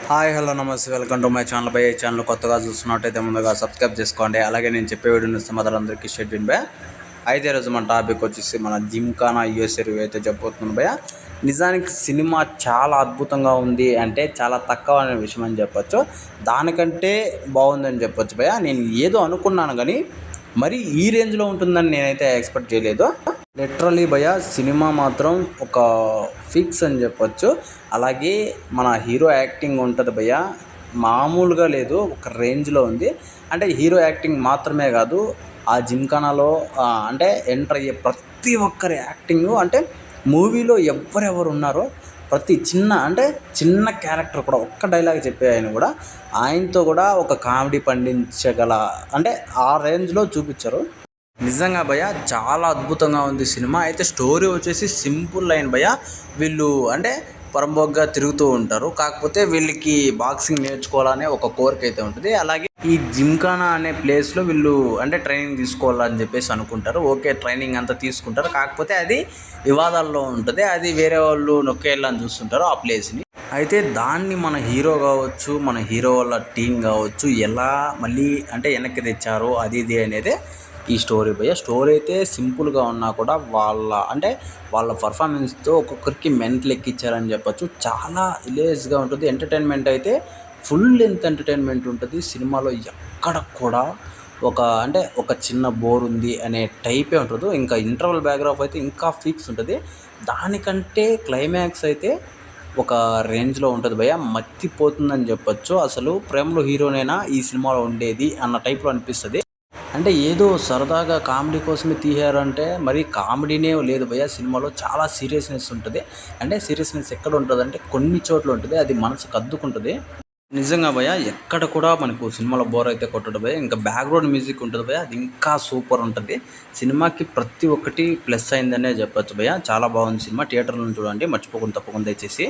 Hi hello నమస్తే welcome to my channel. ఈ channel కొత్తగా చూస్తున్నట్టయితే ముందుగా సబ్స్క్రైబ్ చేసుకోండి. అలాగే నేను చెప్పే వీడియోని అందరికీ షేర్ చేయండి భయ. అయితే ఈరోజు మన టాపిక్ వచ్చేసి మన జిమ్ఖానా యూఎస్ రివ్యూ అయితే చెప్పబోతున్నాను భయ. నిజానికి సినిమా చాలా అద్భుతంగా ఉంది అంటే చాలా తక్కువ అనే విషయం అని చెప్పొచ్చు. దానికంటే బాగుందని చెప్పొచ్చు భయ. నేను ఏదో అనుకున్నాను కానీ మరి ఈ రేంజ్లో ఉంటుందని నేనైతే ఎక్స్పెక్ట్ చేయలేదు. లిటరలీ భయ సినిమా మాత్రం ఒక ఫిక్స్ అని చెప్పొచ్చు. అలాగే మన హీరో యాక్టింగ్ ఉంటుంది భయ, మామూలుగా లేదు, ఒక రేంజ్లో ఉంది. అంటే హీరో యాక్టింగ్ మాత్రమే కాదు, ఆ జిమ్ఖానాలో అంటే ఎంటర్ అయ్యే ప్రతి ఒక్కరి యాక్టింగు, అంటే మూవీలో ఎవరెవరు ఉన్నారో ప్రతి చిన్న క్యారెక్టర్ కూడా ఒక్క డైలాగ్ చెప్పే ఆయన కూడా ఆయనతో కూడా ఒక కామెడీ పండించగల అంటే ఆ రేంజ్లో చూపించారు. నిజంగా భయ చాలా అద్భుతంగా ఉంది సినిమా. అయితే స్టోరీ వచ్చేసి సింపుల్ లైన్ భయ. వీళ్ళు అంటే పరంబోగ్గా తిరుగుతూ ఉంటారు, కాకపోతే వీళ్ళకి బాక్సింగ్ నేర్చుకోవాలనే ఒక కోరిక అయితే ఉంటుంది. అలాగే ఈ జిమ్ఖానా అనే ప్లేస్లో వీళ్ళు అంటే ట్రైనింగ్ తీసుకోవాలని చెప్పేసి అనుకుంటారు. ఓకే, ట్రైనింగ్ అంతా తీసుకుంటారు, కాకపోతే అది వివాదాల్లో ఉంటుంది. అది వేరే వాళ్ళు నొక్కేయాలని చూస్తుంటారు ఆ ప్లేస్ని. అయితే దాన్ని మన హీరో కావచ్చు, మన హీరో వాళ్ళ టీం కావచ్చు ఎలా మళ్ళీ అంటే వెనక్కి తెచ్చారు అది ఇది అనేది ఈ స్టోరీ భయ. స్టోరీ అయితే సింపుల్గా ఉన్నా కూడా వాళ్ళ పర్ఫార్మెన్స్తో ఒక్కొక్కరికి మెంటల్ ఎక్కిచ్చారని చెప్పొచ్చు. చాలా విలేజ్గా ఉంటుంది. ఎంటర్టైన్మెంట్ అయితే ఫుల్ లెంత్ ఎంటర్టైన్మెంట్ ఉంటుంది సినిమాలో. ఎక్కడ కూడా ఒక చిన్న బోర్ ఉంది అనే టైపే ఉంటుంది. ఇంకా ఇంటర్వల్ బ్యాక్గ్రాఫ్ అయితే ఇంకా ఫిక్స్ ఉంటుంది. దానికంటే క్లైమాక్స్ అయితే ఒక రేంజ్లో ఉంటుంది భయ, మర్చిపోతుందని చెప్పొచ్చు. అసలు ప్రేమలో హీరోనైనా ఈ సినిమాలో ఉండేది అన్న టైప్లో అనిపిస్తుంది. అంటే ఏదో సరదాగా కామెడీ కోసమే తీశారంటే మరి కామెడీనే లేదు భయ. సినిమాలో చాలా సీరియస్నెస్ ఉంటుంది. అంటే సీరియస్నెస్ ఎక్కడ ఉంటుంది అంటే కొన్ని చోట్ల ఉంటుంది, అది మనసుకు అద్దుకుంటుంది. నిజంగా భయ ఎక్కడ కూడా మనకు సినిమాలో బోర్ అయితే కొట్టదు భయ. ఇంకా బ్యాక్గ్రౌండ్ మ్యూజిక్ ఉంటుంది భయ, అది ఇంకా సూపర్ ఉంటుంది. సినిమాకి ప్రతి ఒక్కటి ప్లస్ అయిందనే చెప్పొచ్చు భయ. చాలా బాగుంది సినిమా. థియేటర్లో చూడండి, మర్చిపోకుండా తప్పకుండా దయచేసి.